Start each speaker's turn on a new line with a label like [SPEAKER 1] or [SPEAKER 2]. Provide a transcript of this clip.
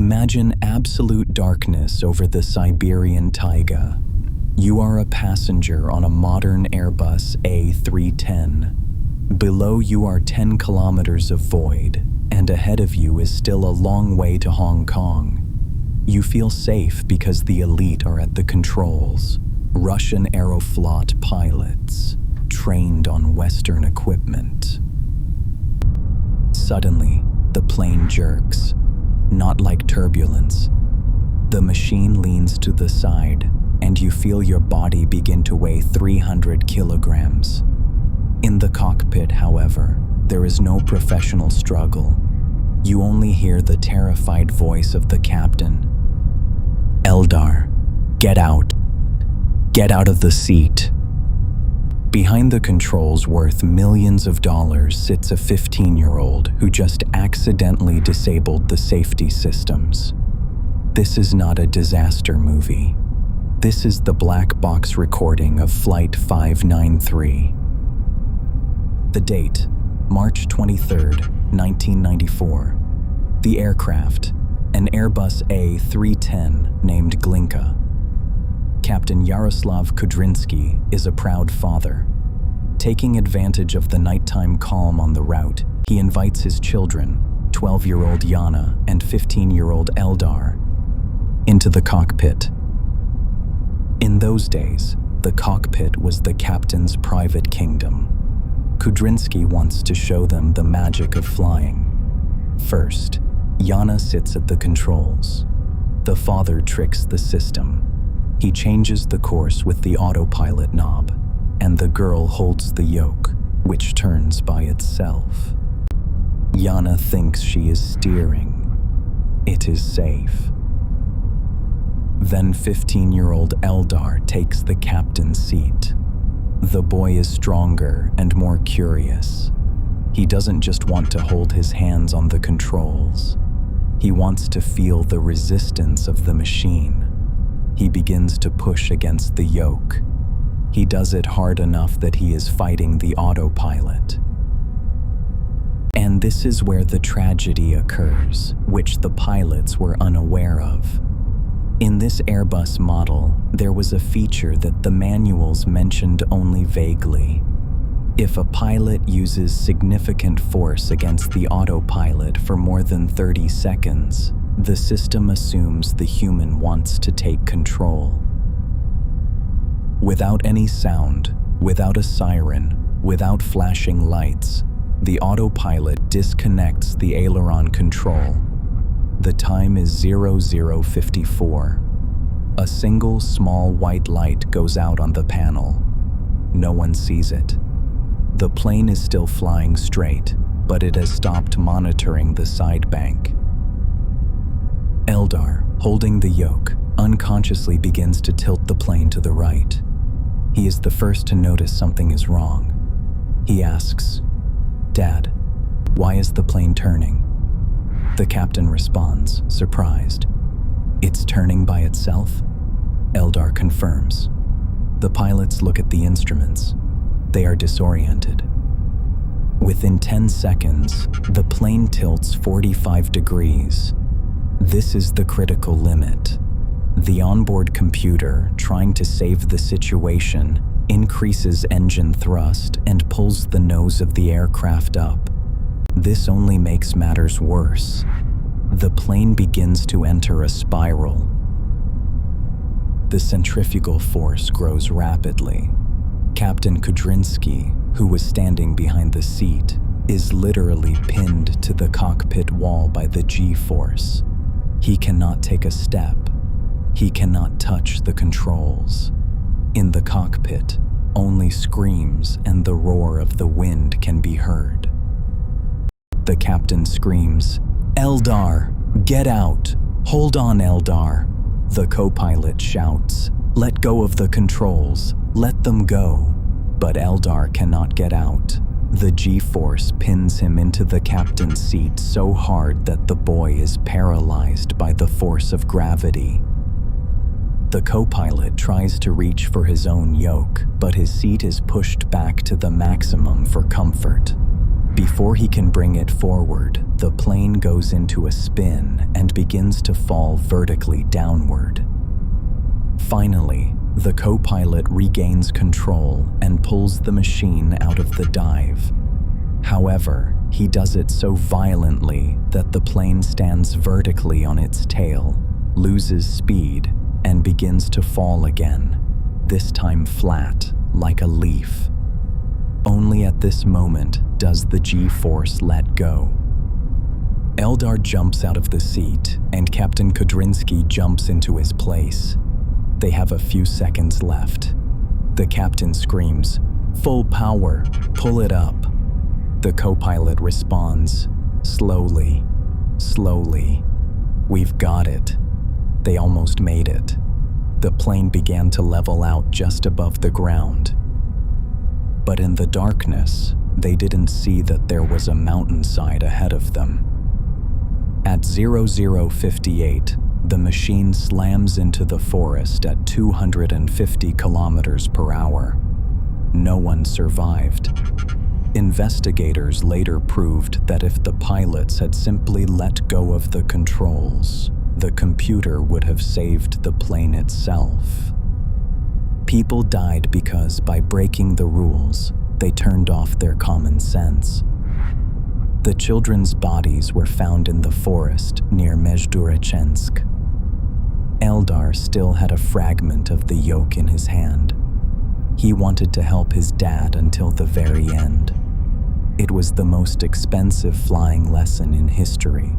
[SPEAKER 1] Imagine absolute darkness over the Siberian taiga. You are a passenger on a modern Airbus A310. Below you are 10 kilometers of void, and ahead of you is still a long way to Hong Kong. You feel safe because the elite are at the controls. Russian Aeroflot pilots, trained on Western equipment. Suddenly, the plane jerks, not like turbulence. The machine leans to the side, and you feel your body begin to weigh 300 kilograms. In the cockpit, however, there is no professional struggle. You only hear the terrified voice of the captain. Eldar, get out. Get out of the seat. Behind the controls worth millions of dollars sits a 15-year-old who just accidentally disabled the safety systems. This is not a disaster movie. This is the black box recording of Flight 593. The date, March 23rd, 1994. The aircraft, an Airbus A310 named Glinka. Captain Yaroslav Kudrinsky is a proud father. Taking advantage of the nighttime calm on the route, he invites his children, 12-year-old Yana and 15-year-old Eldar, into the cockpit. In those days, the cockpit was the captain's private kingdom. Kudrinsky wants to show them the magic of flying. First, Yana sits at the controls. The father tricks the system. He changes the course with the autopilot knob, and the girl holds the yoke, which turns by itself. Yana thinks she is steering. It is safe. Then 15-year-old Eldar takes the captain's seat. The boy is stronger and more curious. He doesn't just want to hold his hands on the controls. He wants to feel the resistance of the machine. He begins to push against the yoke. He does it hard enough that he is fighting the autopilot. And this is where the tragedy occurs, which the pilots were unaware of. In this Airbus model, there was a feature that the manuals mentioned only vaguely. If a pilot uses significant force against the autopilot for more than 30 seconds, the system assumes the human wants to take control. Without any sound, without a siren, without flashing lights, the autopilot disconnects the aileron control. The time is 00:54. A single small white light goes out on the panel. No one sees it. The plane is still flying straight, but it has stopped monitoring the side bank. Eldar, holding the yoke, unconsciously begins to tilt the plane to the right. He is the first to notice something is wrong. He asks, "Dad, why is the plane turning?" The captain responds, surprised. "It's turning by itself?" Eldar confirms. The pilots look at the instruments. They are disoriented. Within 10 seconds, the plane tilts 45 degrees. This is the critical limit. The onboard computer, trying to save the situation, increases engine thrust and pulls the nose of the aircraft up. This only makes matters worse. The plane begins to enter a spiral. The centrifugal force grows rapidly. Captain Kudrinsky, who was standing behind the seat, is literally pinned to the cockpit wall by the G-force. He cannot take a step. He cannot touch the controls. In the cockpit, only screams and the roar of the wind can be heard. The captain screams, "Eldar, get out! Hold on, Eldar!" The co-pilot shouts, "Let go of the controls, let them go." But Eldar cannot get out. The G-force pins him into the captain's seat so hard that the boy is paralyzed by the force of gravity. The co-pilot tries to reach for his own yoke, but his seat is pushed back to the maximum for comfort. Before he can bring it forward, the plane goes into a spin and begins to fall vertically downward. Finally, the co-pilot regains control and pulls the machine out of the dive. However, he does it so violently that the plane stands vertically on its tail, loses speed, and begins to fall again, this time flat, like a leaf. Only at this moment does the G-force let go. Eldar jumps out of the seat, and Captain Kudrinsky jumps into his place. They have a few seconds left. The captain screams, "Full power, pull it up." The co-pilot responds, "Slowly, slowly. We've got it." They almost made it. The plane began to level out just above the ground. But in the darkness, they didn't see that there was a mountainside ahead of them. At 0058, the machine slams into the forest at 250 kilometers per hour. No one survived. Investigators later proved that if the pilots had simply let go of the controls, the computer would have saved the plane itself. People died because, by breaking the rules, they turned off their common sense. The children's bodies were found in the forest near Mezhdurechensk. Eldar still had a fragment of the yoke in his hand. He wanted to help his dad until the very end. It was the most expensive flying lesson in history.